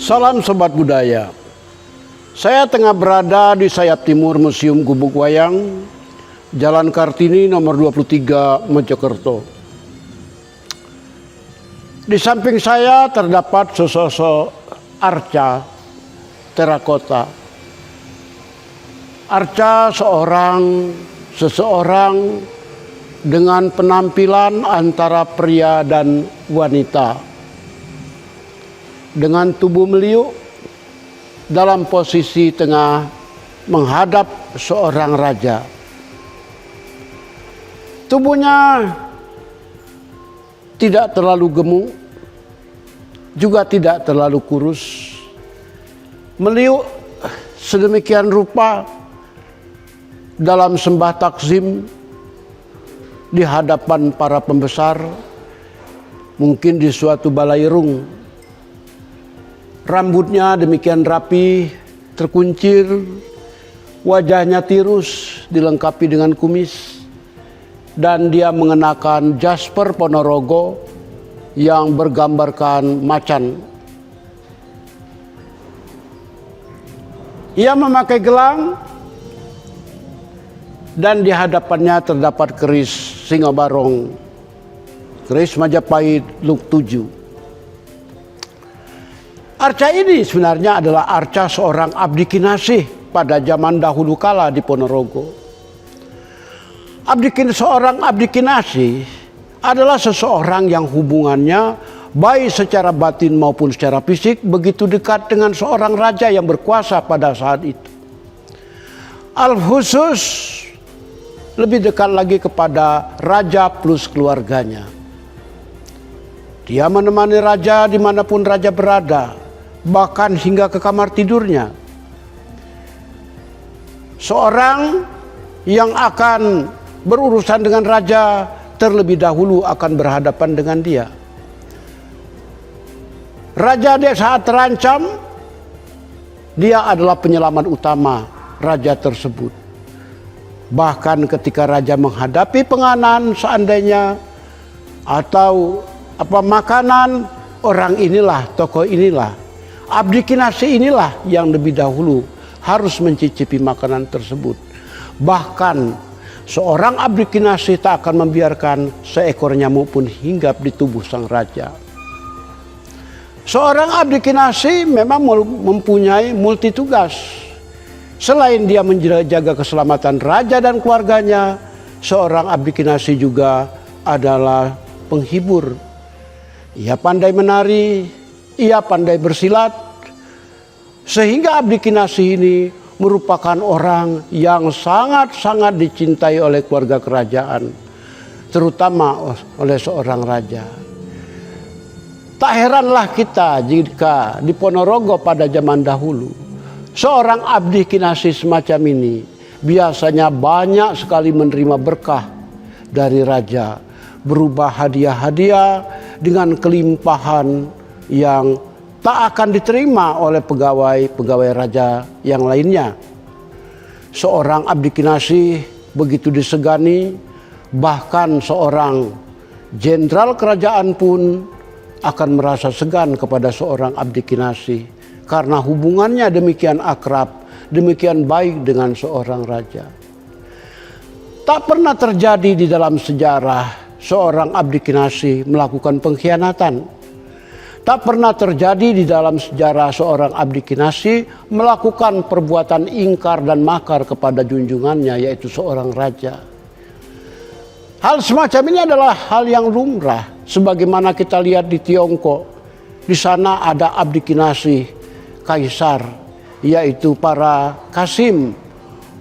Salam Sobat Budaya. Saya tengah berada di sayap timur Museum Gubuk Wayang, Jalan Kartini nomor 23, Mojokerto. Di samping saya terdapat sesosok arca terakota. Arca seseorang dengan penampilan antara pria dan wanita, dengan tubuh meliuk dalam posisi tengah menghadap seorang raja. Tubuhnya tidak terlalu gemuk, juga tidak terlalu kurus, meliuk sedemikian rupa dalam sembah takzim di hadapan para pembesar, mungkin di suatu balairung. Rambutnya demikian rapi, terkuncir, wajahnya tirus, dilengkapi dengan kumis, dan dia mengenakan jasper Ponorogo yang bergambarkan macan. Ia memakai gelang, dan di hadapannya terdapat keris singa barong, keris Majapahit Luk 7. Arca ini sebenarnya adalah arca seorang abdi kinasih pada zaman dahulu kala di Ponorogo. Seorang abdi kinasih adalah seseorang yang hubungannya baik secara batin maupun secara fisik begitu dekat dengan seorang raja yang berkuasa pada saat itu. Al-khusus lebih dekat lagi kepada raja plus keluarganya. Dia menemani raja dimanapun raja berada, bahkan hingga ke kamar tidurnya. Seorang yang akan berurusan dengan raja terlebih dahulu akan berhadapan dengan dia. Raja dia saat terancam, dia adalah penyelamat utama raja tersebut. Bahkan ketika raja menghadapi penganan seandainya, atau makanan, orang inilah, tokoh inilah, abdi kinasih inilah yang lebih dahulu harus mencicipi makanan tersebut. Bahkan seorang abdi kinasih tak akan membiarkan seekor nyamuk pun hinggap di tubuh sang raja. Seorang abdi kinasih memang mempunyai multi tugas. Selain dia menjaga keselamatan raja dan keluarganya, seorang abdi kinasih juga adalah penghibur. Ia pandai menari, ia pandai bersilat, sehingga abdi kinasih ini merupakan orang yang sangat-sangat dicintai oleh keluarga kerajaan, terutama oleh seorang raja. Tak heranlah kita jika di Ponorogo pada zaman dahulu, seorang abdi kinasih semacam ini biasanya banyak sekali menerima berkah dari raja, berubah hadiah-hadiah dengan kelimpahan yang tak akan diterima oleh pegawai raja yang lainnya. Seorang abdi kinasih begitu disegani, bahkan seorang jenderal kerajaan pun akan merasa segan kepada seorang abdi kinasih karena hubungannya demikian akrab, demikian baik dengan seorang raja. Tak pernah terjadi di dalam sejarah seorang abdi kinasih melakukan pengkhianatan. Tak pernah terjadi di dalam sejarah seorang abdi kinasih melakukan perbuatan ingkar dan makar kepada junjungannya, yaitu seorang raja. Hal semacam ini adalah hal yang lumrah, sebagaimana kita lihat di Tiongkok. Di sana ada abdi kinasih kaisar, yaitu para kasim,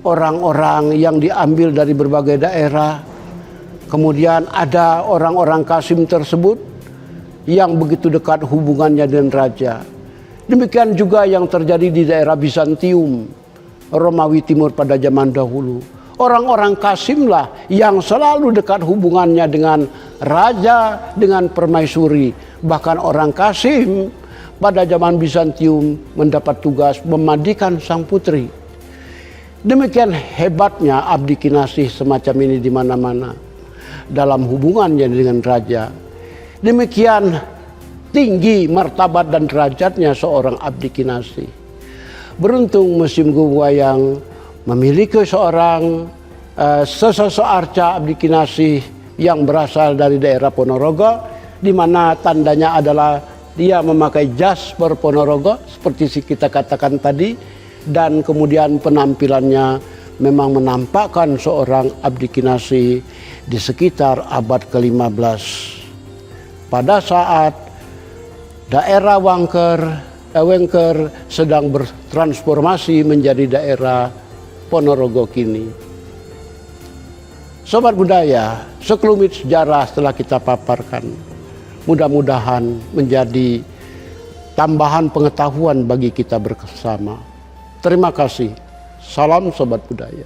orang-orang yang diambil dari berbagai daerah. Kemudian ada orang-orang kasim tersebut yang begitu dekat hubungannya dengan raja. Demikian juga yang terjadi di daerah Bizantium, Romawi Timur pada zaman dahulu. Orang-orang kasimlah yang selalu dekat hubungannya dengan raja, dengan permaisuri. Bahkan orang kasim pada zaman Bizantium mendapat tugas memandikan sang putri. Demikian hebatnya abdi kinasih semacam ini di mana-mana dalam hubungannya dengan raja. Demikian tinggi martabat dan derajatnya seorang Abdi Kinasih. Beruntung Museum Gumuk Wayang memiliki seorang sesosok arca Abdi Kinasih yang berasal dari daerah Ponorogo, di mana tandanya adalah dia memakai jas Ponorogo seperti kita katakan tadi, dan kemudian penampilannya memang menampakkan seorang Abdi Kinasih di sekitar abad ke-15. Pada saat daerah Wengker sedang bertransformasi menjadi daerah Ponorogo kini. Sobat budaya, sekelumit sejarah setelah kita paparkan, mudah-mudahan menjadi tambahan pengetahuan bagi kita bersama. Terima kasih. Salam Sobat Budaya.